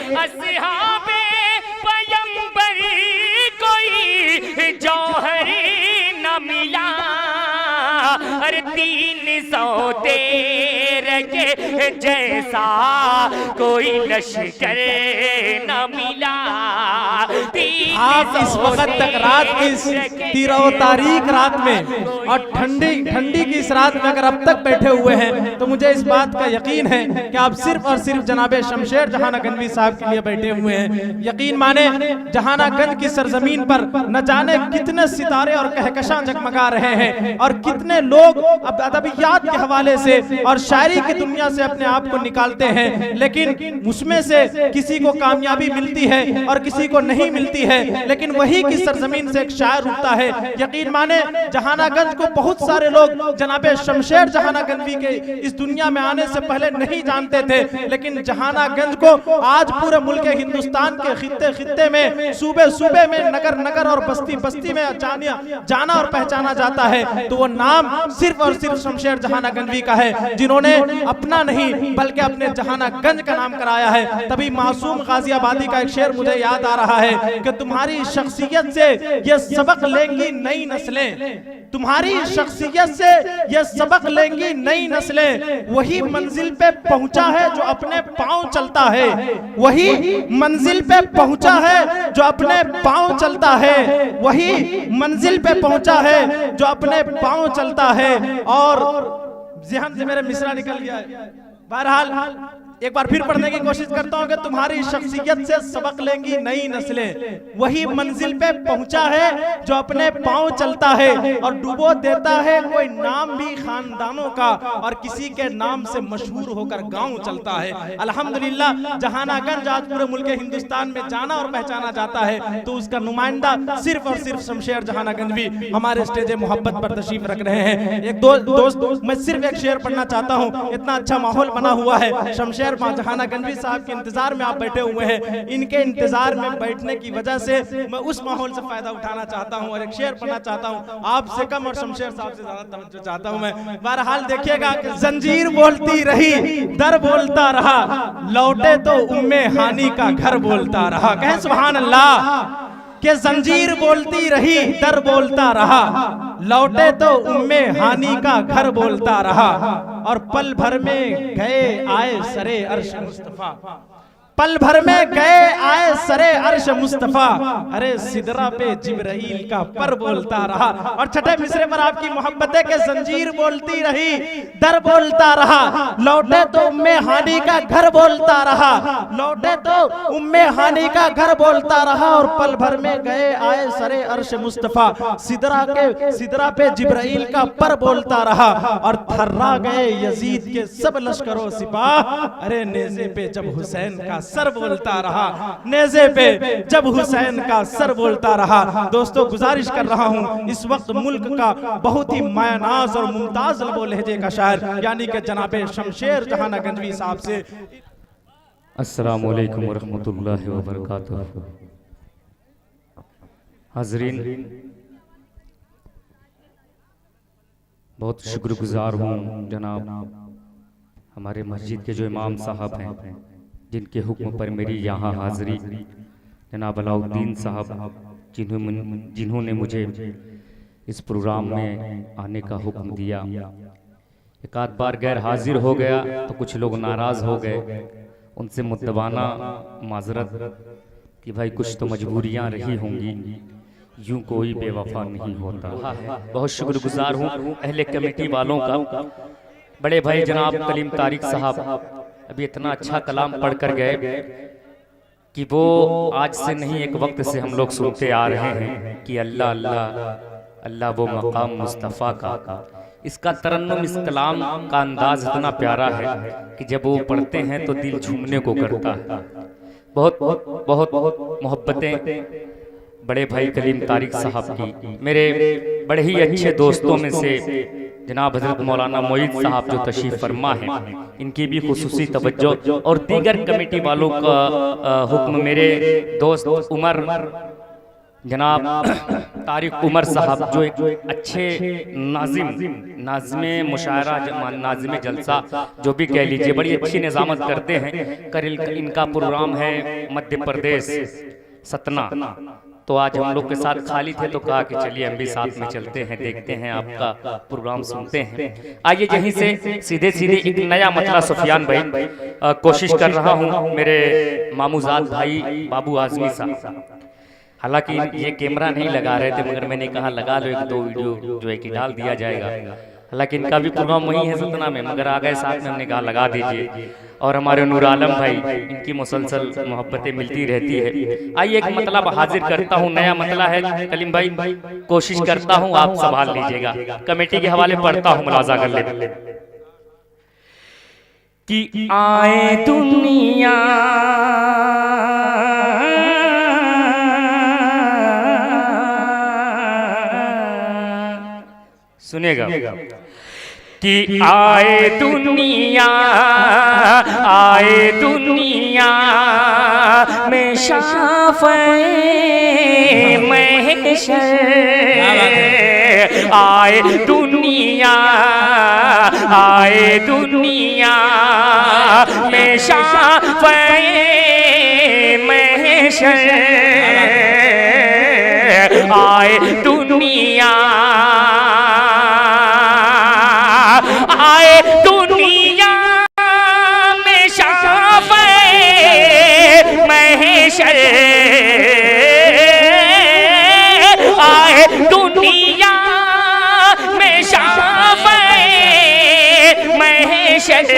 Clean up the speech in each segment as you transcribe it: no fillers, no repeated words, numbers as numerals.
अस्हाबे पैगंबर कोई जौहरी न मिला। अरे 313 के जैसा कोई लश्कर न मिला। आप इस वक्त तक रात की 13 तारीख रात में और ठंडी की इस रात में अगर अब तक बैठे हुए हैं तो मुझे इस बात का यकीन है कि आप सिर्फ और सिर्फ जनाबे शमशेर जहानागंजवी साहब के लिए बैठे हुए हैं। यकीन माने जहानागंज की सरजमीन पर न जाने कितने सितारे और कहकशां जगमगा रहे हैं और कितने लोग अब अदबियात के हवाले से और शायरी की दुनिया से अपने आप को निकालते हैं, लेकिन उसमें से किसी को कामयाबी मिलती है और किसी को नहीं मिलती है, लेकिन वही की सरजमीन से एक शायर उठता है। यकीन माने जहानागंज को बहुत सारे लोग जनाबे शमशेर जहानागंजवी के इस दुनिया में आने से पहले नहीं जानते थे, लेकिन जहानागंज को आज पूरे मुल्क हिंदुस्तान के खित्ते खित्ते में, सूबे सूबे में, नगर नगर और बस्ती बस्ती में जाना और पहचाना जाता है। तो वो नाम सिर्फ और सिर्फ शमशेर जहानागंजवी का है, जिन्होंने अपना नहीं बल्कि अपने जहानागंज का नाम कराया है। तभी मासूम गाजियाबादी का एक शेर मुझे याद आ रहा है कि तुम्हारी शख्सियत से ये सबक लेंगी नई नस्लें, तुम्हारी शख्सियत से ये सबक लेंगी नई नस्लें। वही मंजिल पे पहुंचा है जो अपने पांव चलता है, वही मंजिल पे पहुंचा है जो अपने पांव चलता है, वही मंजिल पे पहुंचा है जो अपने पांव चलता है। और ज़हन से मेरे मिसरा निकल गया है। बहरहाल एक बार फिर पढ़ने की कोशिश करता हूं कि तुम्हारी शख्सियत से सबक लेंगी नई नस्लें, वही मंजिल पे पहुंचा है जो अपने पांव चलता है और डुबो देता है कोई नाम भी खानदानों का और किसी के नाम से मशहूर होकर गांव चलता है। अल्हम्दुलिल्लाह जहानागंज आज पूरे मुल्क हिंदुस्तान में जाना और पहचाना जाता है, तो उसका नुमाइंदा सिर्फ और सिर्फ शमशेर जहानागंजवी हमारे स्टेज मोहब्बत पर तशरीफ रख रहे हैं। एक दोस्त मैं सिर्फ एक शेर पढ़ना चाहता हूँ। इतना अच्छा माहौल बना हुआ है, शमशेर जहानागंजवी साहब के इंतजार में आप बैठे हुए हैं। इनके इंतजार में बैठने की वजह से मैं उस माहौल से फायदा उठाना चाहता हूं और एक शेर पढ़ना चाहता हूं। आपसे कम और शमशेर साहब से ज्यादा तवज्जो चाहता हूं मैं। बहरहाल देखिएगा कि जंजीर बोलती रही, दर बोलता रहा, लौटे तो उम्मे हानि का घर बोलता रहा। कहें सुभान अल्लाह। कि जंजीर बोलती रही, दर बोलता रहा, लौटे तो उम्मे हानि का घर बोलता रहा। और पल भर में गए आए सरे अर्श मुस्तफा, पल भर में गए आए सरे अर्श मुस्तफा, अरे सिदरा पे जिब्राइल का पर बोलता रहा। और छठे मिसरे पर आपकी मोहब्बतें के जंजीर बोलती रही, दर बोलता रहा, लौटे तो उम्मे हानि का घर बोलता रहा, लौटे तो उम्मे हानि का घर बोलता रहा। और पल भर में गए आए सरे अर्श मुस्तफा, सिदरा पे जिब्राइल का पर बोलता रहा। और थर्रा गए यजीद के सब लश्करों सिपाह, अरे नेज़े पे जब हुसैन का सर बोलता रहा, नेज़े पे जब हुसैन का सर बोलता रहा। दोस्तों गुजारिश कर रहा हूं, इस वक्त मुल्क का बहुत ही मायनाज और मुमताज लबो लहजे का शायर यानी कि जनाबे शमशेर जहानागंजवी साहब से। अस्सलामु अलैकुम वरहमतुल्लाहि वबरकातुहू। हाज़रीन, बहुत शुक्रगुजार हूँ जनाब हमारे मस्जिद के जो इमाम साहब हैं, जिनके हुक्म पर मेरी यहाँ हाज़िरी, जनाब अलाउद्दीन साहब, जिन्होंने मुझे इस प्रोग्राम में आने का हुक्म दिया। एक आध बार गैर हाजिर हो गया तो कुछ लोग नाराज़ हो गए, उनसे मुद्दबाना माजरत कि भाई कुछ तो मजबूरियाँ रही होंगी, यूं कोई बेवफा नहीं होता। बहुत शुक्रगुजार हूँ अहले कमेटी वालों का। बड़े भाई जनाब कलीम तारिक साहब अभी इतना अच्छा कलाम पढ़ कर गए कि वो आज से नहीं एक वक्त से हम लोग सुनते आ रहे हैं कि अल्लाह अल्लाह अल्लाह वो मकाम मुस्तफ़ा का। इसका तरन्नुम, इस कलाम का अंदाज इतना प्यारा है कि जब वो पढ़ते हैं तो दिल झूमने को करता है। बहुत बहुत बहुत मोहब्बतें बड़े भाई कलीम तारिक साहब की, मेरे बड़े ही अच्छे दोस्तों में से जनाब हजरत मौलाना मोईद साहब जो तशरीफ फरमा हैं, इनकी भी खुसूसी तवज्जो और दीगर कमेटी वालों का हुक्म, मेरे दोस्त उमर जनाब तारिक उमर साहब जो एक अच्छे नाज़िम मुशायरा नाज़िम जलसा जो भी कह लीजिए, बड़ी अच्छी निज़ामत करते हैं। कल इनका प्रोग्राम है मध्य प्रदेश सतना, तो आज हम लोग के साथ खाली थे तो कहा कि चलिए हम भी साथ में चलते हैं, देखते हैं आपका प्रोग्राम सुनते हैं। आइए यहीं से सीधे सीधे एक नया मतला सुफियान भाई कोशिश कर रहा हूँ, मेरे मामूजाद भाई बाबू आजमी साहब। हालांकि ये कैमरा नहीं लगा रहे थे, मगर मैंने कहा लगा लो, एक दो वीडियो जो है कि डाल दिया जाएगा। हालांकि इनका भी प्रोग्राम वही है सतना में, मगर आ गए साथ में, हमने कहा लगा दीजिए। और हमारे नूर आलम भाई, इनकी मुसलसल मोहब्बतें मिलती रहती है। आइए एक मतलब हाजिर करता हूँ, नया मतला है कलीम भाई, कोशिश करता हूँ आप संभाल लीजिएगा। कमेटी के हवाले पढ़ता हूँ, मुलाजा कर ले कि आए दुनिया सुनेगा कि आए दुनिया में शाफ़े महशर, आए दुनिया में शाफ़े महशर, आए दुनिया में शाफ़े महशर, आए दुनिया में शाफ़े महशर,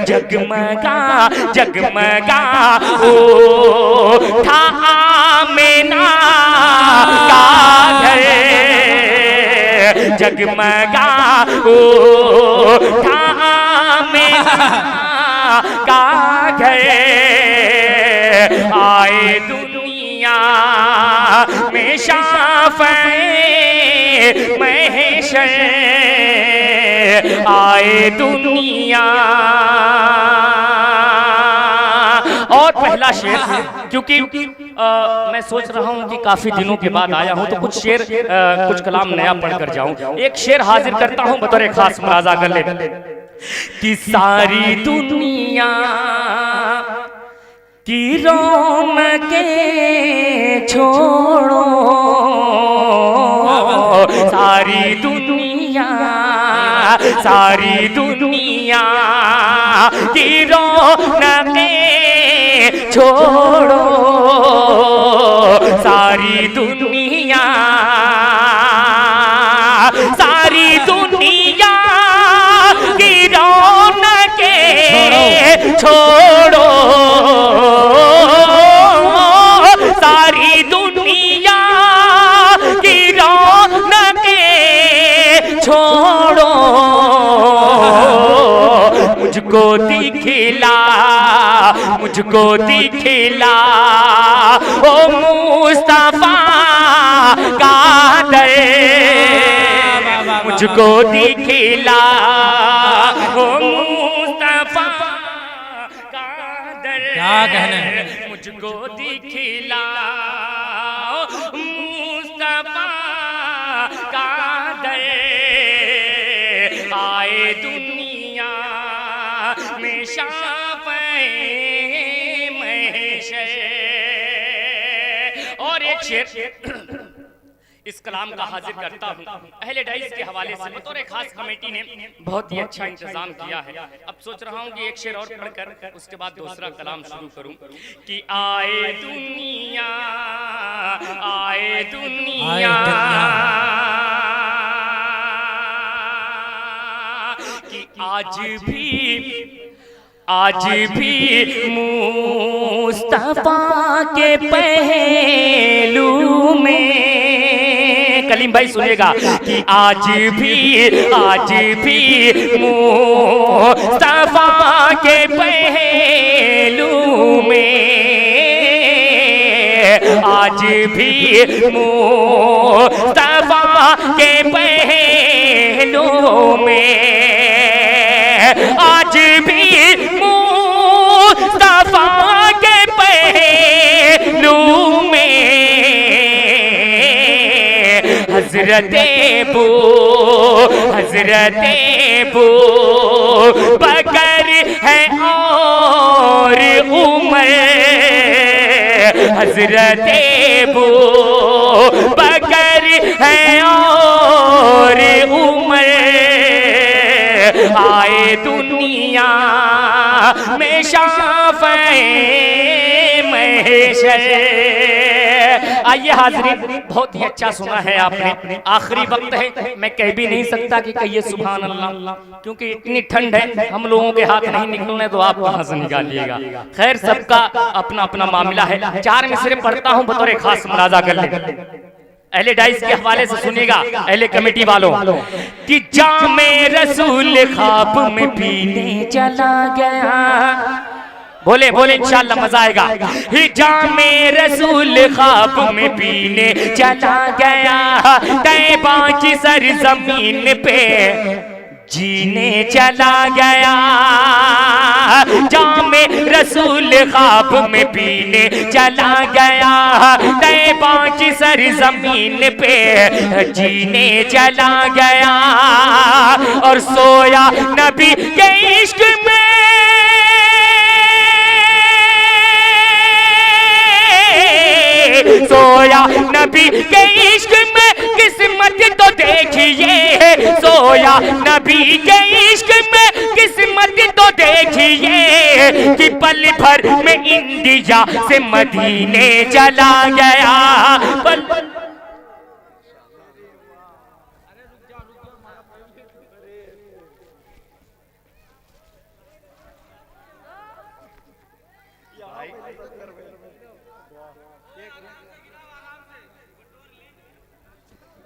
जगमगा उठा आमिना का घर, जगमगा उठा आमिना का घर, आए दुनिया में शाफ़े महशर, आए दुनिया। और पहला शेर, क्योंकि मैं सोच रहा हूँ कि काफी दिनों के बाद आया हूँ तो कुछ शेर कुछ कलाम नया पढ़ कर जाऊं। एक शेर हाजिर करता हूँ बतौर खास, मुलाजा कर ले कि सारी दुनिया की रौनकें छोड़ो, सारी दुनिया की रौनकें छोड़ो, सारी दुनिया की रौनकें छोड़ो, सारी दुनिया की रौनकें छोड़ो, मुझको दिखला ओ मुस्तफा का दर, मुझको दिखला ओ मुस्तफा का दर, क्या कहने, मुझको दिखला मुस्तफा का दर, आए दुनिया में शाफ़े महशर। और एक शेर इस कलाम का हाजिर करता हूँ, अहले डाइस के हवाले से बतौर खास कमेटी ने बहुत ही अच्छा इंतजाम किया है। अब सोच रहा हूँ कि एक शेर और पढ़कर उसके बाद दूसरा कलाम शुरू करूँ कि आए दुनिया कि आज भी मुस्तफा के पहलू में, कलीम भाई सुनेगा कि आज भी मुस्तफा के पहलू में, आज भी मुस्तफा के पहलू में, आज भी मुस्तफा के पहलू में, हजरते बू बकर है और उमर, हजरते बू बकर है और उमर, आए दुनिया में शाफ़े महशर। आइए हाज़रीन, बहुत ही अच्छा सुना है आपने। आखिरी वक्त है, मैं कह भी नहीं सकता कि कहिए सुभान अल्लाह, क्योंकि इतनी ठंड है, हम लोगों के हाथ नहीं निकलने तो आप कहाँ से निकालिएगा। खैर, सबका अपना अपना मामला है। 4 मिसरे पढ़ता हूँ, बतौर खास मुलाजा कर ले। अहले डाइस के हवाले से सुनिएगा, अहले कमेटी वालों, कि जामे रसूल ख्वाब में पीने चला गया। बोले बोले इंशाअल्लाह मजा आएगा। जामे रसूल ख्वाब में पीने चला गया, तैबा की सरजमीन पे जीने चला गया। जामे रसूल ख्वाब में पीने चला गया, तैबा की सरजमीन पे जीने चला गया। और सोया नबी के इश्क में, सोया नबी के इश्क में, किस्मत तो देखिए। सोया नबी के इश्क में, किस्मत तो देखिए, कि पल भर में इंडिया से मदीने चला गया।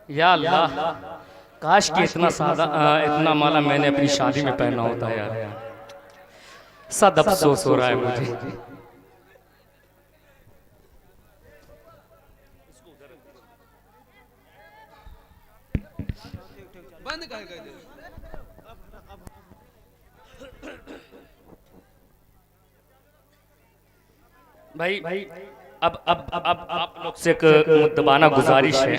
या अल्लाह, काश कि इतना सादा इतना माला मैंने अपनी शादी में पहना होता है यार। सद अफसोस हो रहा है मुझे। बंद कर भाई अब आप लोग से एक मुद्दबाना गुजारिश है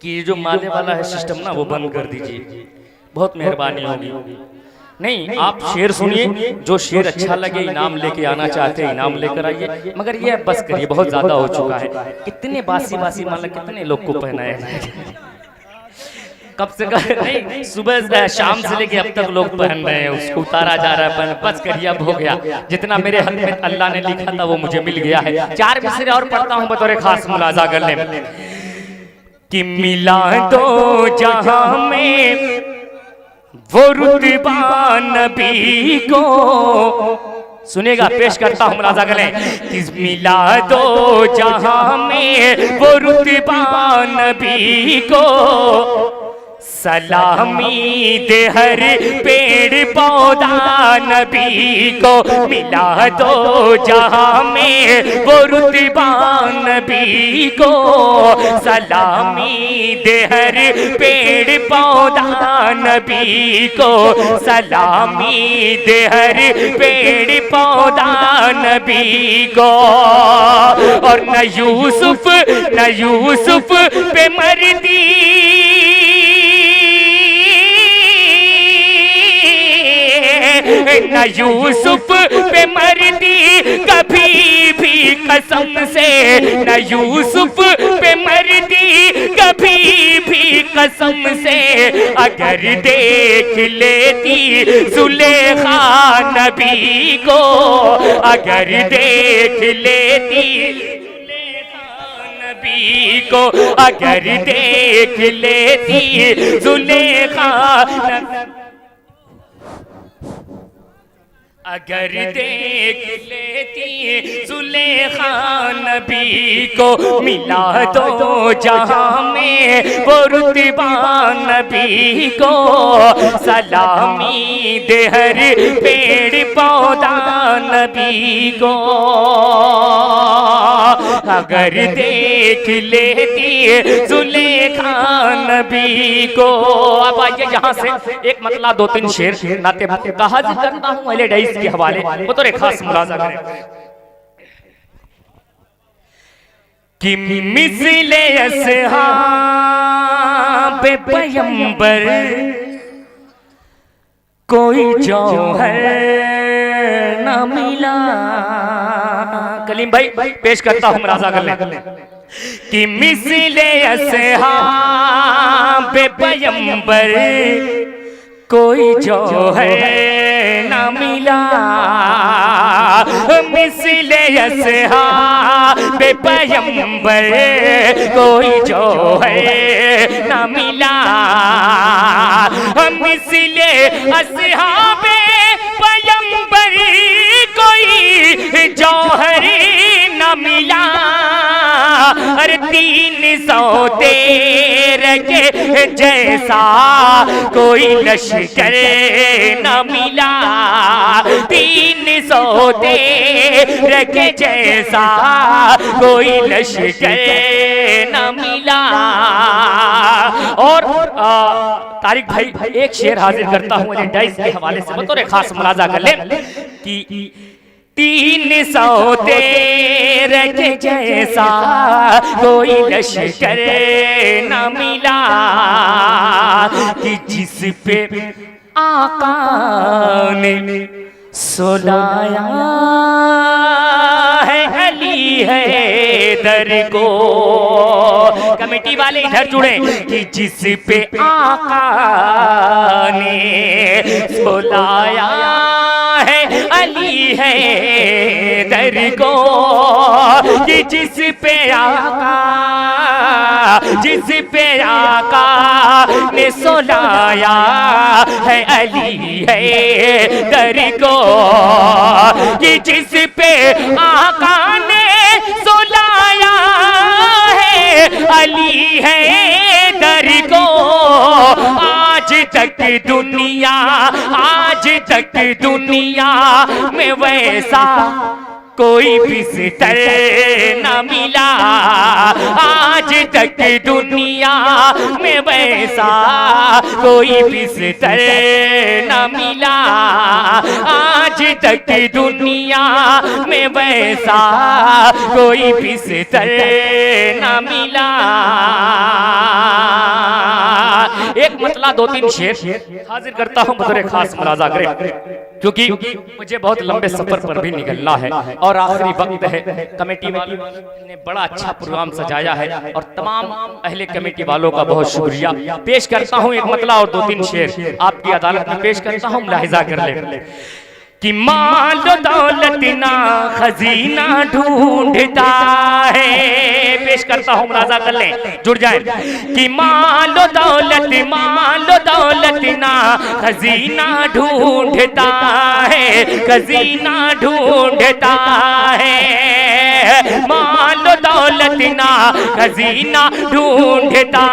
कि जो माले वाला है सिस्टम ना, वो बंद कर दीजिए, बहुत मेहरबानी होगी। नहीं, आप शेर सुनिए, जो शेर अच्छा लगे इनाम लेके आना चाहते हैं इनाम लेकर आइए, मगर ये बस करिए, बहुत ज्यादा हो चुका है। कितने बासी बासी माला कितने लोग को पहनाया जाए, कब से नहीं, सुबह शाम से लेके अब तक लोग पहन रहे हैं, उसको उतारा जा रहा है। बस करिए, अब हो गया, जितना मेरे हक में अल्लाह ने लिखा था वो मुझे मिल गया है। 4 मिसरे और पढ़ता हूँ, बतौर खास मुलाजा कर ले। कि मिला दो जहां में वो रुतबा नबी को, सुनेगा, पेश करता हूं, मुलाजा करें। कि मिला दो जहां में वो रुतबा नबी को, सलामी दे हर पेड़ पौधा नबी को। मिला दो जहां में वो रुतबा नबी को, सलामी दे हर पेड़ पौधा नबी को, सलामी दे हर पेड़ पौधा नबी को। और न यूसुफ पे मरदी, न यूसुफ पे मरदी कभी भी कसम से, न यूसुफ पे मरदी कभी भी कसम से। अगर देख लेती जुलेखा नबी को, अगर देख लेती नबी को, अगर देख लेती जुलेखा, अगर देख लेती जुलेखा नबी को। मिला दो जहां में वो रुतबा नबी को, सलामी दे हर पेड़ पौधा नबी को। अगर देख लेती जुलेखा नबी को। अब आइए यहाँ से एक मतलब 2-3 शेर नाते कहा करता हूँ अहले डाइस के हवाले, वो तो खास मुलाजा करें। कि मिसले असहाब पैगंबर कोई जौहर न मिला। कलीम भाई पेश करता हूं राजा गले कि मिसले अस्हाब पैगंबर कोई जौहर न मिला। मिसले अस्हाब पैगंबर कोई जौहर न मिला। मिसले अस्हाब पैगंबर कोई जौहर न मिला। अरे 313 के जैसा कोई लश्कर न मिला। 313 के जैसा कोई लश्कर न मिला। और तारिक भाई एक शेर हाजिर करता हूँ डाइस के हवाले से बतौर खास मुलाजा कर ले कि 313 के जैसा कोई लश्कर न मिला कि जिस पे आका ने सुलाया है अली है दर को। कमेटी वाले इधर जुड़े कि जिस पे आका ने सुलाया है अली है दर को। कि जिस पे आका ने सुलाया है अली है दर को। कि जिस पे आका ने सुलाया है अली है दर को। आज तक दुनिया में वैसा कोई बिस्तर न मिला। आज तक दुनिया में वैसा कोई बिस्तर न मिला। आज तक दुनिया में वैसा कोई बिस्तर न मिला। एक मतला 2-3 शेर हाजिर करता हूं बतौर खास मुलाजा करें क्योंकि मुझे बहुत लंबे सफर पर भी निकलना है और आखिरी वक्त है। कमेटी वालों ने बड़ा अच्छा प्रोग्राम सजाया है और तमाम अहले कमेटी वालों का बहुत शुक्रिया। पेश करता हूं एक मतला और 2-3 शेर आपकी अदालत में पेश करता हूं, मुलाहिजा कर ले कि माल दौलत ना खजीना ढूंढता है। पेश करता हूं मुलाजा कर ले जुड़ जाए कि माल दौलत ना खजीना ढूंढता है। खजीना ढूंढता है। माल दौलत ना खजीना ढूंढता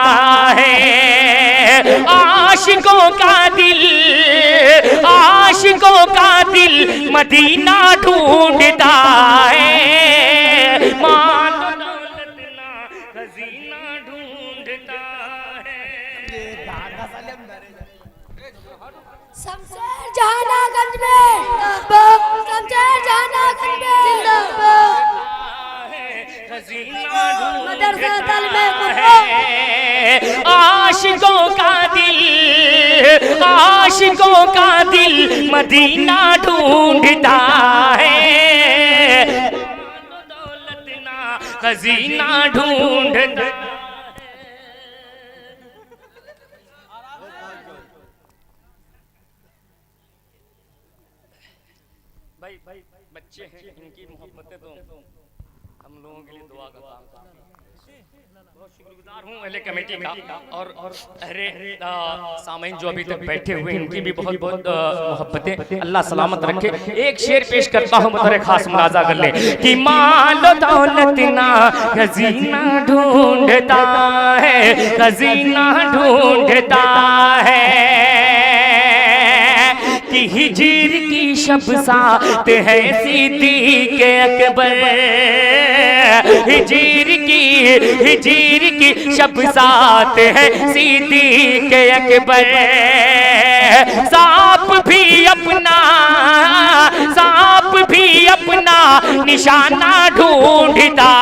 है। आशिकों का दिल मदीना ढूंढता है। माल दौलत ना खजीना ढूंढता है। शमशेर जहानागंज में मदरसा दल में आशिकों का दिल मदीना ढूंढता है। दौलत ना खजीना ढूंढता है। भाई बच्चे हैं इनकी मोहब्बतें तो हम लोगों के लिए दुआ का काम करते हैं। बहुत शुक्रगुजार हूँ अहले कमेटी का और अहले सामीन जो अभी तक बैठे हुए इनकी भी बहुत बहुत मोहब्बतें। अल्लाह सलामत रखे। एक शेर पेश करता हूँ बतौर खास मुलाजा कर ले कि माल दौलत ना खजीना ढूंढता है। खजीना ढूंढता है कि हिजर की शब साथ है सिद्दीक़ अकबर। हिजर की शब साथ है सिद्दीक़ अकबर। सांप भी अपना निशाना ढूंढता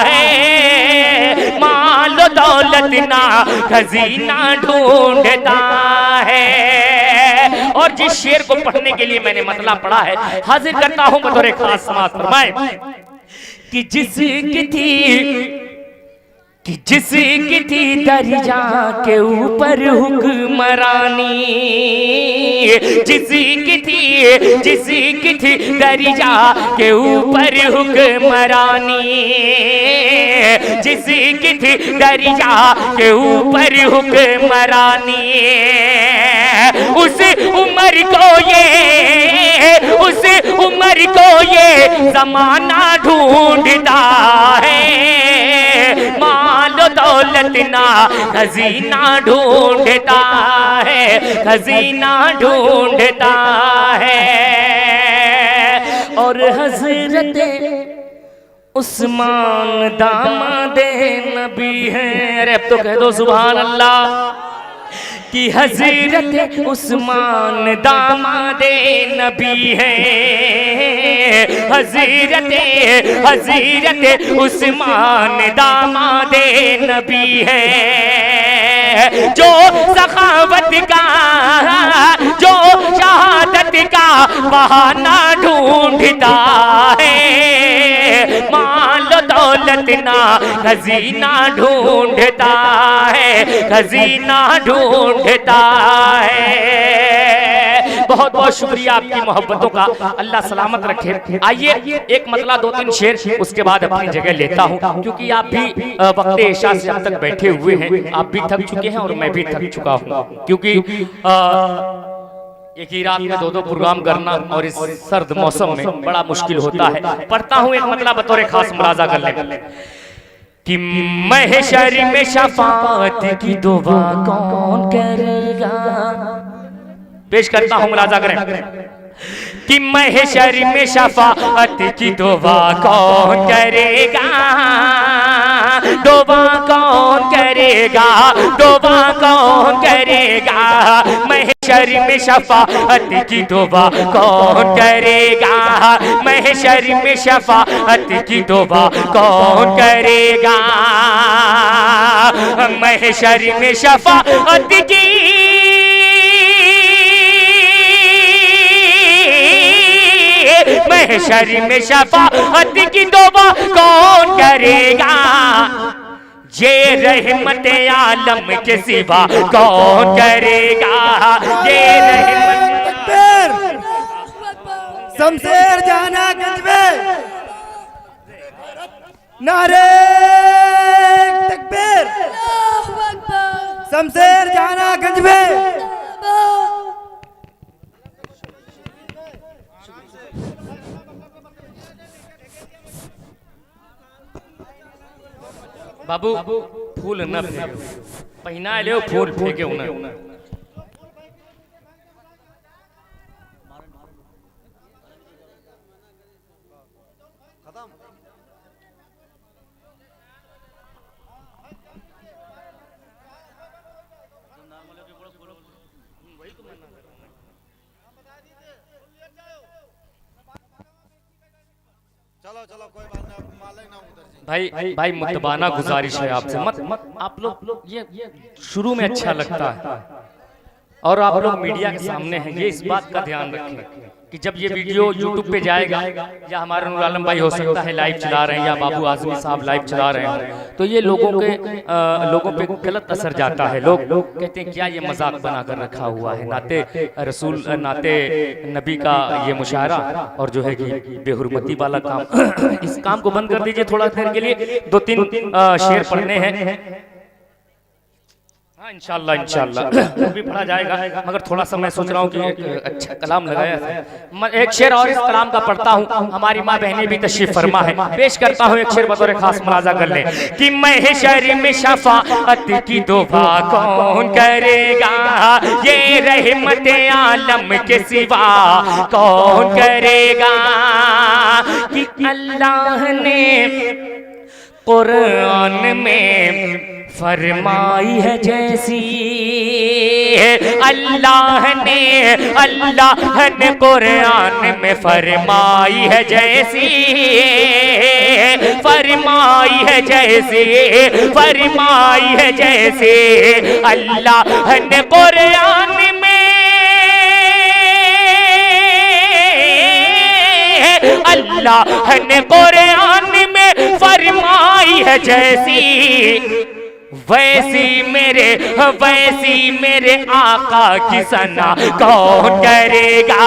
है। माल दौलत दौलतना खजीना ढूंढता है। और जिस शेर को पढ़ने के लिए मैंने मतला पढ़ा है, हाजिर करता हूं बतौर खास समाअत फरमाए कि जिसकी थी दरिया के ऊपर हुक्मरानी, जिसकी थी दरिया के ऊपर हुक्मरानी, जिसकी थी दरिया के ऊपर हुक्मरानी, उस उम्र को ये जमाना ढूंढता है, मालो दौलत ना खजीना ढूंढता है, खजीना ढूंढता है। और हजरत उस्मान दामादे नबी हैं, अरे अब तो कह दो सुभान अल्लाह, कि हजरत उस्मान दामादे नबी है, हजरत उस्मान दामादे नबी है, जो सखावत का, जो शहादत का बहाना ढूंढता है, माल दौलत ना खजीना ढूंढता है, खजीना ढूंढता है। बहुत बहुत शुक्रिया आपकी मोहब्बतों का, अल्लाह सलामत रखे। आइए एक मतला दो तीन शेर, उसके बाद अपनी जगह लेता हूँ, क्योंकि आप भी वक्त इशा से अब तक बैठे हुए हैं, आप भी थक चुके हैं और मैं भी थक चुका हूँ, क्योंकि एक ही रात में दो प्रोग्राम करना और इस सर्द मौसम में बड़ा मुश्किल होता है। पढ़ता हूँ एक मतला बतौर खास मुलाजा कर ले कि महशर में शफाअत की दुआ कौन करेगा। पेश करता हूँ, मुलाजा करें कि महशर में शफाअत की दुआ कौन करेगा, दुआ कौन करेगा, दुआ कौन करेगा, महशर में शफाअत की दुआ कौन करेगा, महशर में शफाअत की दुआ कौन करेगा, महशर में शफाअत की महशर में शफाअत की दुआ कौन करेगा, ये रहमत आलम के सिवा कौन करेगा, ये रहमत। शमशेर जाना गंज में नारे तकबीर, शमशेर जाना गंज में। बाबू फूल न फेंको, पहिना ले फूल फेंके उन्हें। चलो चलो कोई बात नहीं, मालिक ना उधर जी। भाई मुतबाना गुजारिश है आपसे, मत आप लोग ये शुरू में अच्छा लगता है और आप लोग मीडिया के सामने हैं, ये इस बात का ध्यान रखें कि जब ये वीडियो YouTube पे जाएगा, या हमारे नूर आलम भाई हो सकता है लाइव चला रहे हैं, या बाबू आजमी साहब लाइव चला रहे हैं, तो ये लोगों पे गलत असर जाता है। लोग कहते हैं क्या ये मजाक बना कर रखा हुआ है, नाते रसूल नाते नबी का ये मुशायरा और जो है कि बेहुरमती वाला काम। इस काम को बंद कर दीजिए थोड़ा देर के लिए, दो तीन शेर पढ़ने हैं। हाँ इंशाल्लाह वो भी पढ़ा जाएगा, मगर थोड़ा सा मैं सोच रहा हूँ कि अच्छा कलाम लगाया है। एक शेर और इस कलाम का पढ़ता हूँ, हमारी माँ बहनें भी तशरीफ फरमा है, पेश करता हूँ एक शेर बतौर खास मुलाजा कर ले कि महशर में शफाअत की दुआ कौन करेगा, ये रहमत आलम के सिवा कौन करेगा, कि अल्लाह ने कुरान में फरमाई है जैसी, अल्लाह अल्लाह ने कुरान में फरमाई है जैसी, फरमाई है जैसी, फरमाई है जैसे अल्लाह ने कुरान में, अल्लाह ने कुरान में फरमाई है जैसी, वैसी मेरे आका की सना कौन करेगा,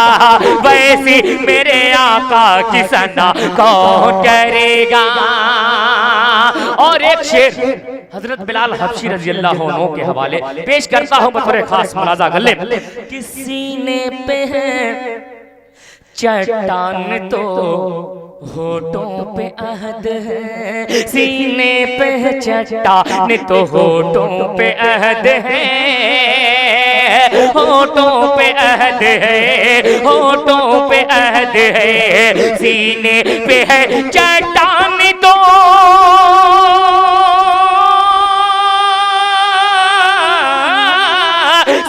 वैसी मेरे आका की सना कौन करेगा। और एक शेर हजरत बिलाल हबशी रजी अल्लाह अन्हु के हवाले पेश करता हूं बतौर खास मुलाजा कर ले। कि सीने पे है चट्टान तो होठों पे अहद है, सीने पे चट्टान तो होठों पे अहद है, होठों पे अहद है, होठों पे अहद है, सीने पे है चट्टान तो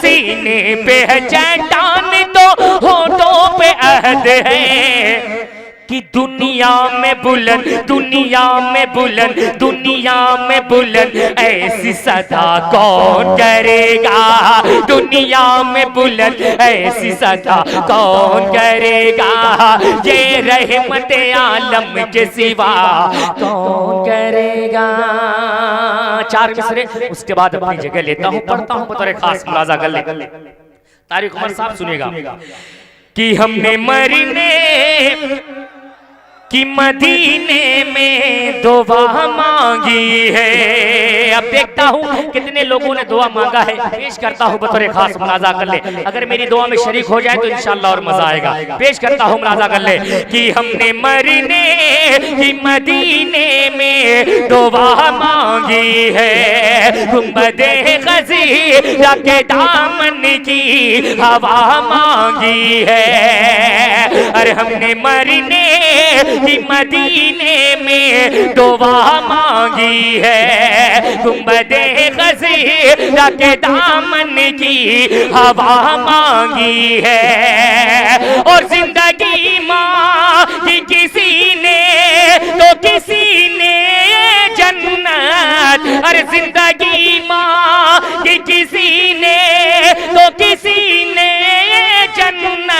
सीने पे है चट्टान तो होठों पे अहद है। कि दुनिया में बुलंद, दुनिया में बुलंद, दुनिया में बुलंद ऐसी सदा कौन करेगा, दुनिया में बुलंद ऐसी सदा कौन करेगा, ये रहमत आलम के सिवा कौन करेगा। चार मिसरे उसके बाद अपनी जगह लेता हूँ, पढ़ता हूँ बतौर खास मुलाजा कर ले। तारिक उमर साहब सुनेगा कि हमने मरने कि मदीने में दुआ मांगी है। अब देखता हूँ कितने लोगों ने दुआ मांगा है, पेश करता हूँ बतौर खास मुलाजा कर ले। अगर मेरी दुआ में शरीक हो जाए तो इंशाअल्लाह और मजा आएगा। पेश करता हूँ मुलाजा कर ले कि हमने मरने की मदीने में दुआ मांगी है, गुंबदे ख़ज़ीरा के दामन की हवा मांगी है। अरे हमने मरने की मदीने में दुआ मांगी है, गुंबदे ख़ज़ीरा के दामन की हवा मांगी है। और जिंदगी मांगी किसी ने तो किसी ने जन्नत, अरे जिंदगी मांगी किसी ने तो किसी ने जन्नत।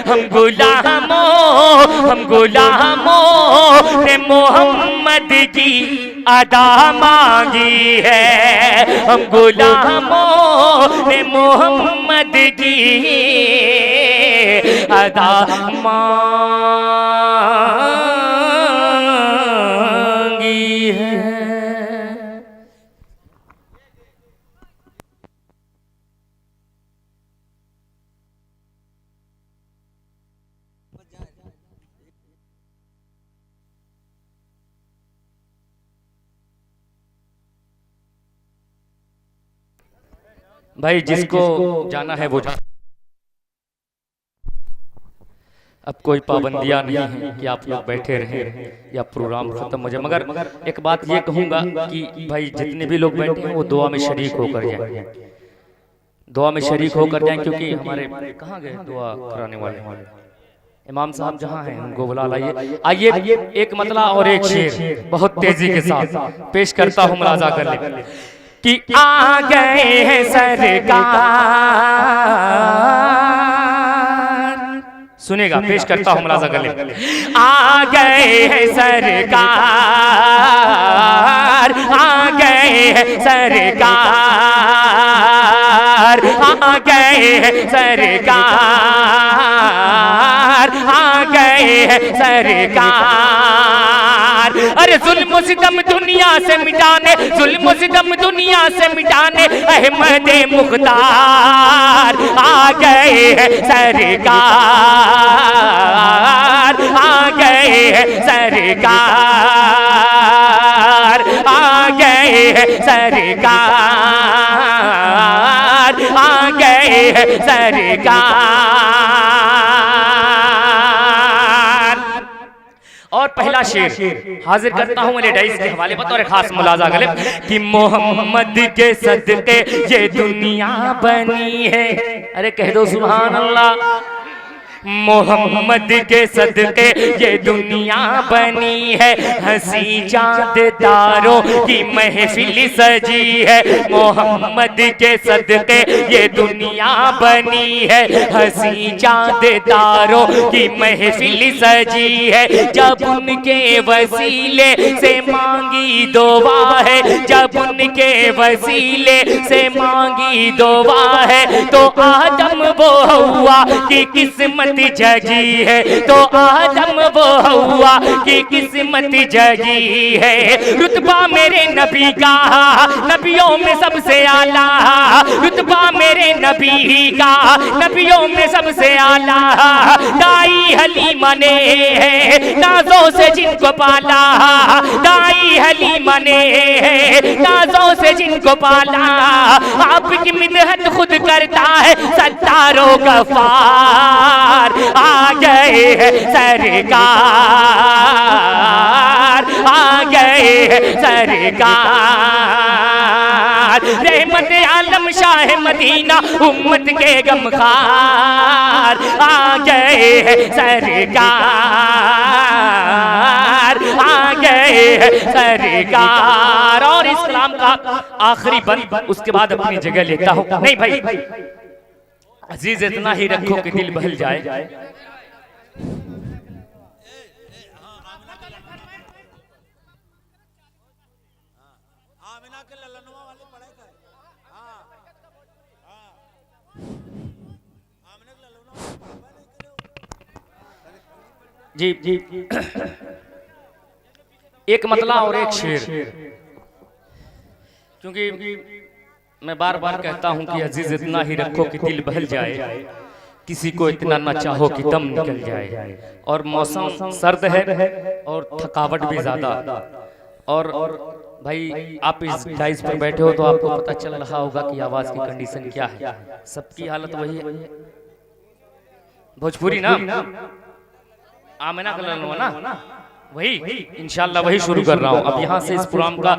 हम गुलामों ने मोहम्मद की अदा मांगी है, हम गुलामों ने मोहम्मद की अदा मांगी है। भाई जिसको जाना है वो अब कोई पाबंदियां नहीं है कि आप लोग बैठे रहें या प्रोग्राम खत्म हो जाए, मगर एक बात ये कहूंगा कि भाई जितने भी लोग बैठे हैं वो दुआ में शरीक होकर जाएं, दुआ में शरीक होकर जाएं, क्योंकि हमारे कहाँ गए दुआ कराने वाले इमाम साहब जहाँ हैं उनको बुला लाइए। आइए एक मतला और एक शेर बहुत तेजी के साथ पेश करता हूँ, मुलाजा कर ले कि आ गए हैं सरकार। सुनेगा, पेश करता हूँ, मुलाजा कर ले। आ गए हैं सरकार, आ गए हैं सरकार, आ गए हैं सरकार, आ गए हैं सरकार। अरे जुल्म सितम दुनिया से मिटाने, जुल्म सितम दुनिया से मिटाने अहमद मुख्तार आ गए हैं सरकार, आ गए हैं सरकार, आ गए हैं सरकार, आ गए हैं सरकार। और पहला शेर हाजिर करता हूँ मेरे डाइस के हवाले बतौर खास मुलाजा गले कि मोहम्मद के सदके ये दुनिया बनी है। अरे कह दो सुभान अल्लाह। मोहम्मद के सदके ये दुनिया बनी है, हंसी चांद तारों की महफिल सजी है। मोहम्मद के सदके ये दुनिया बनी है, हंसी चांद तारों की महफिल सजी है। जब उनके वसीले से मांगी दुआ है, जब उनके वसीले से मांगी दुआ है, तो आदम वो हवा की किस्मत जगी है, तो आदम वो हवा की किस्मत जगी है। रुतबा मेरे नबी का नबियों में सबसे आला, रुतबा मेरे नबी का नबियों में सबसे आला। दाई हलीमा ने नाजों से जिनको पाला, दाई हलीमा ने नाजों से जिनको पाला। आपकी मिदहत खुद करता है सत्तारों गफार। आ गए हैं सरकार, आ गए हैं सरकार। रहमत आलम शाह मदीना उम्मत के गमखार। आ गए हैं सरकार, आ गए हैं सरकार। और इस कलाम का आखिरी बंद उसके बाद अपनी जगह लेता हूँ। नहीं भाई अजीज इतना ही रखो कि दिल बहल जाए। जी जी एक मतला और एक शेर, क्योंकि मैं बार बार कहता हूं कि अजीज इतना ही रखो कि दिल बहल जाए, किसी को इतना ना चाहो कि दम निकल जाए। और मौसम सर्द है और थकावट भी ज्यादा। और भाई आप इस डाइस पर बैठे हो तो आपको पता चल रहा होगा कि आवाज की कंडीशन क्या है। सबकी हालत वही है, भोजपुरी ना आमिना का ललनुआ ना वही इंशाल्लाह वही शुरू कर रहा हूँ। अब यहाँ से इस प्रोग्राम का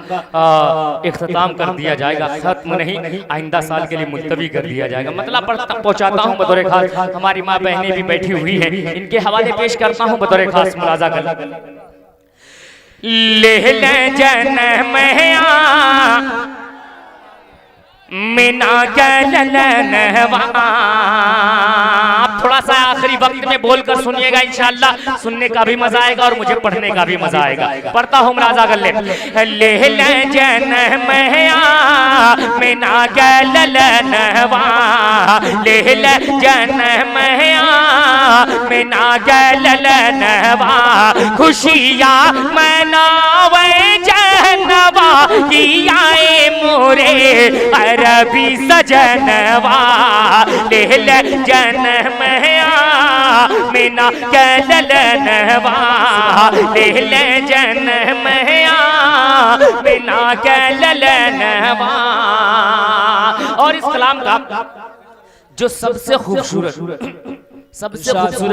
इख्तिताम कर दिया जाएगा, खत्म नहीं आइंदा साल के लिए मुलतवी कर दिया जाएगा। मतलब पहुँचाता हूँ बतौर खास, हमारी माँ बहनें भी बैठी हुई हैं, इनके हवाले पेश करता हूँ बतौर खास मुलाजा कर। ले ले जन्म मीना गलनवा। थोड़ा सा आखिरी वक्त में बोलकर सुनिएगा, इंशाल्लाह सुनने का भी मजा आएगा और मुझे पढ़ने का भी मजा आएगा। पढ़ता हूँ मुलाजा कर ले। ले ले जन्म मीना गलनवा, ले ले जन्म मीना गलनवा। खुशियाँ मनावे जनवा की आए मोरे अरबी सजनवा। ले ले जन्म मीना गलनवा, ले ले जन्म मीना गलनवा। और इस कलाम का जो सबसे खूबसूरत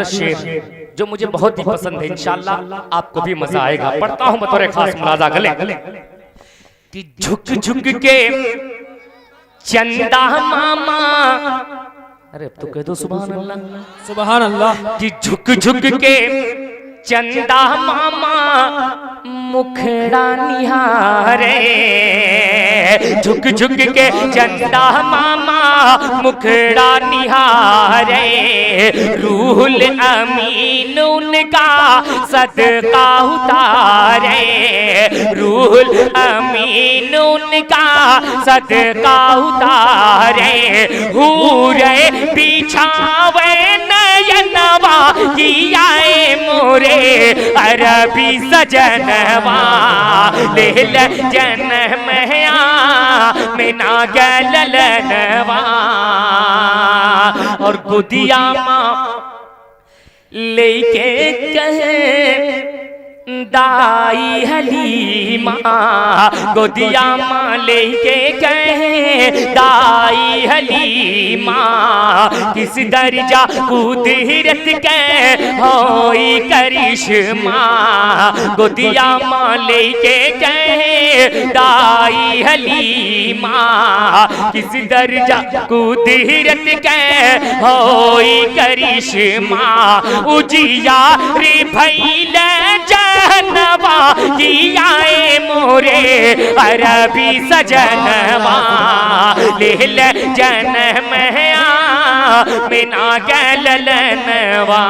शेर जो मुझे बहुत ही पसंद है, इंशाल्लाह आपको भी मजा आएगा। पढ़ता हूँ बतौर खास मुलाजा गले कि झुक झुक के चंदा मामा। अरे अब तो कह दो सुभान अल्लाह, सुभान अल्लाह। कि झुक झुक के चंदा मामा मुखड़ा निहारे। झुक झुक के चंदा मामा मुखड़ा निहारे। रूहुल अमीन उनका सदका उतारे। रूहुल अमीन उनका सदका उतारे। हूरे बिछावे नयनवा की आए मोरे अरबी सजनवा। ले ले जन्म मीना गलनवा। और गुदिया माँ लेके कहे दाई हलीमा गोदिया माँ लेके कहे दाई हलीमा किस दर्जा कुदरत के होई करिश्मा गोदिया माँ लेके कहे दाई हलीमा किस दर्जा कुदरत के होई करिश्मा उजिया रे भैले जनवा की आए मोरे अरबी सजनवा ले ले जन्म बिना गलनवा।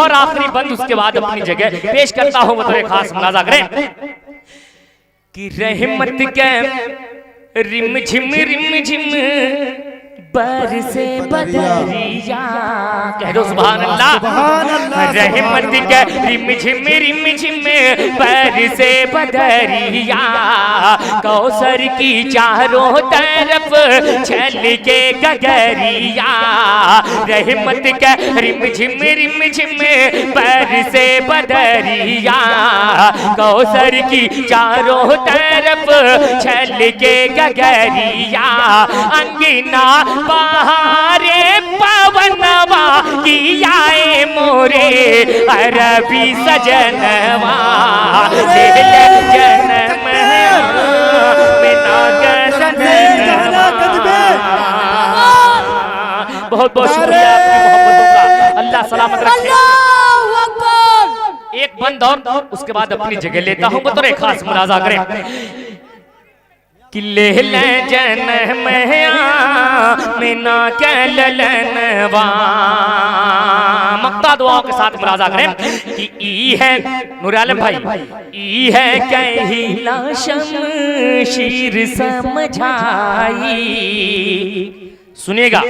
और आखिरी बंद उसके बाद अपनी जगह पेश करता हूं बतौर खास मुलाजा करें कि रहमत के रिम झिम बरसे बदरिया कह दो सुभान अल्लाह। रहमत के रिम झिम बरसे बदरिया कौसर की चारों तरफ छल के गगरिया रहमत के रिम झिम बरसे बदरिया कौसर की चारों तरफ छल के गगरिया अंगना बहारे पवनवा की आए मोरे अरबी सजनवा जन्म बिना बहुत बहुत शुक्रिया आपकी मोहब्बतों का अल्लाह सलामत रखे। एक बंद और उसके बाद अपनी जगह लेता हूं बतौर खास मुलाजा करें कि ले ले जन्म मिना के ललनवा मक्ता दुआओं के साथ मुलाजा करें कि ई है नूर आलम भाई ई है कहिला शमशीर समझाई सुनिएगा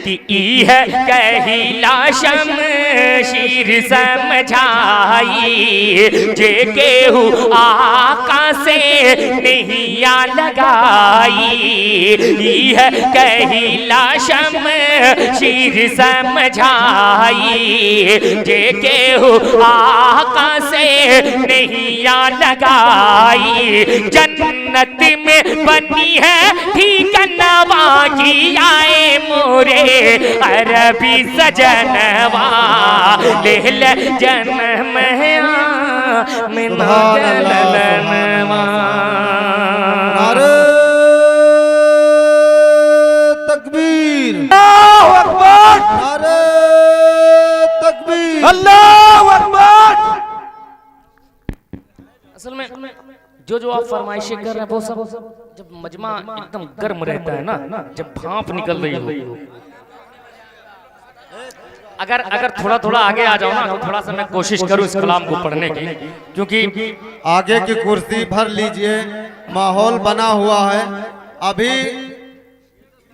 कि ई है कहिला शमशीर समझाई जे केहू आका से नैया लगाई ई है कहिला शमशीर समझाई जे केहू आका से नैया लगाई जन्नत में बनी है ठिकाना की आए मोरे अरबी सजनवा ले ले जन्म मिना ललनवा। नारे तकबीर अल्लाहु अकबर नारे तकबीर अल्लाहु अकबर। असल में जो आप फरमाइशें कर रहे हैं वो सब जब मजमा एकदम गर्म रहता है ना जब भाप निकल रही हो अगर थोड़ा आगे आ जाओ ना तो थोड़ा सा मैं कोशिश करूं इस कलाम को पढ़ने की क्योंकि आगे की कुर्सी भर लीजिए माहौल बना हुआ है। अभी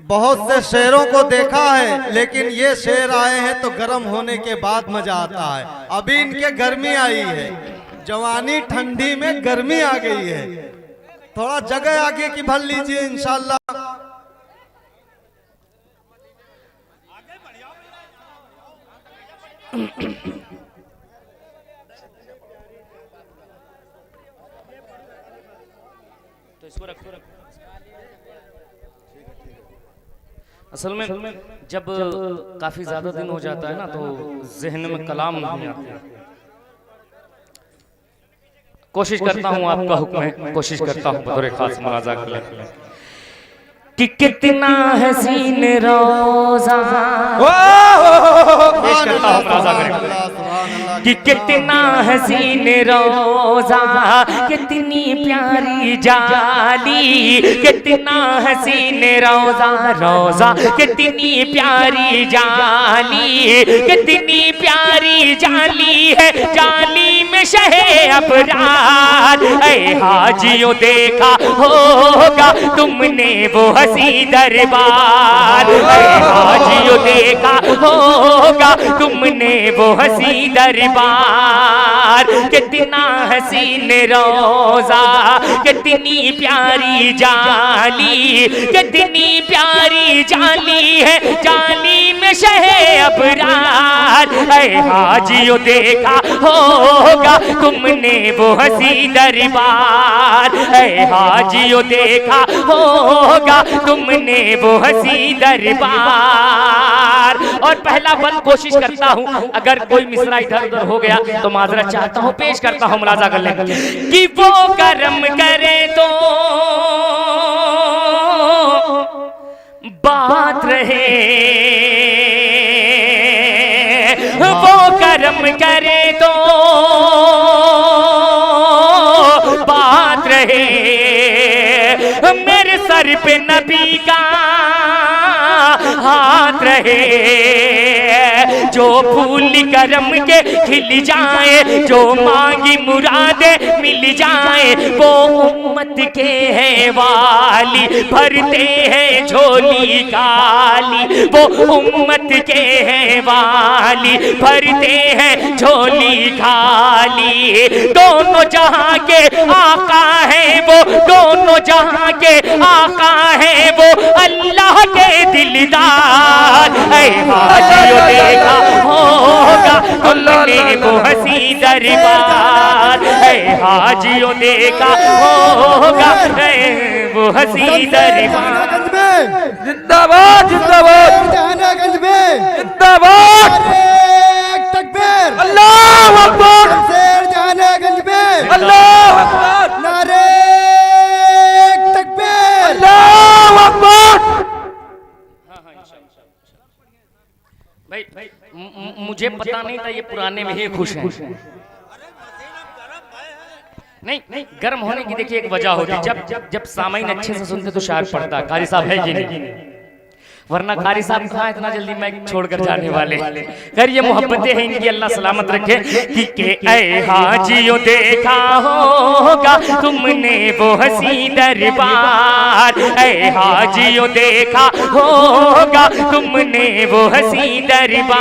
बहुत से शेरों को देखा है लेकिन ये शेर आए हैं तो गर्म होने के बाद मजा आता है। अभी इनके गर्मी आई है जवानी ठंडी में गर्मी आ गई है। थोड़ा जगह आगे की भर लीजिए इंशाल्लाह। तो इसको रखो असल में जब काफी ज्यादा दिन हो जाता है ना तो जहन में कलाम नहीं आता। कोशिश करता हूँ आपका हुक्म है कोशिश करता हूँ बतौर खास मुलाजा कर कि कितना हसीन रोजा पेश करता हूँ मुलाजा करें कि कितना हसीन रोजा कितनी प्यारी जाली कितना हसीन रोजा कितनी प्यारी जाली कितनी प्यारी जाली है जाली में शहे अबरार ऐ हाजियों देखा होगा तुमने वो हसी दरबार ऐ हाजियों देखा होगा तुमने वो हसी दरबार कितना हसीन रोजा कितनी प्यारी जाली कितनी प्यारी जाली है जाली में शहे अबरार ऐ हाजियों देखा होगा तुमने वो हंसी दरबार, ऐ हाजियों देखा होगा तुमने वो हंसी दरबार। और पहला बंद कोशिश करता हूँ, अगर कोई मिसरा इधर उधर हो गया तो माजरत चाहता हूँ, पेश करता हूँ, मुलाजा कर लेंगे कि वो करम करे तो बात रहे, वो करम करे तो बात रहे, मेरे सर पे नबी का हाथ रहे, जो फूल करम के खिल जाए, जो मांगी मुरादे मिल जाए, वो उम्मत के हैं वाली, भरते हैं झोली काली, वो उम्मत के हैं वाली, भरते हैं झोली खाली। दोनों जहां के आका हैं वो, दोनों जहां के आका हैं वो, अल्लाह के दिलदार। ऐ हाजियों देखा होगा तुमने वो हंसी दरबार, ऐ हाजियों देखा होगा वो हंसी दरबार। जिंदाबाद जिंदाबाद जहानागंज में जिंदाबाद, तकबीर, अल्लाह अकबर, जहानागंज में अल्लाह अकबर, नारे तकबीर, अल्लाह अकबर। भाई मुझे पता नहीं था ये पुराने में ही खुश हैं। नहीं, गर्म होने की देखिए एक वजह होती है, जब सामाइन अच्छे से सुनते तो शायर पढ़ता। कारी साहब है कि नहीं, वरना कारी साहब कहाँ इतना जल्दी मैं छोड़कर जाने वाले। खैर ये मोहब्बतें हैं इनकी, अल्लाह सलामत रखे। कि ऐ हाजियों देखा होगा तुमने वो हंसी दरबार, ऐ हाजियों देखा होगा तुमने वो हंसी दरबार।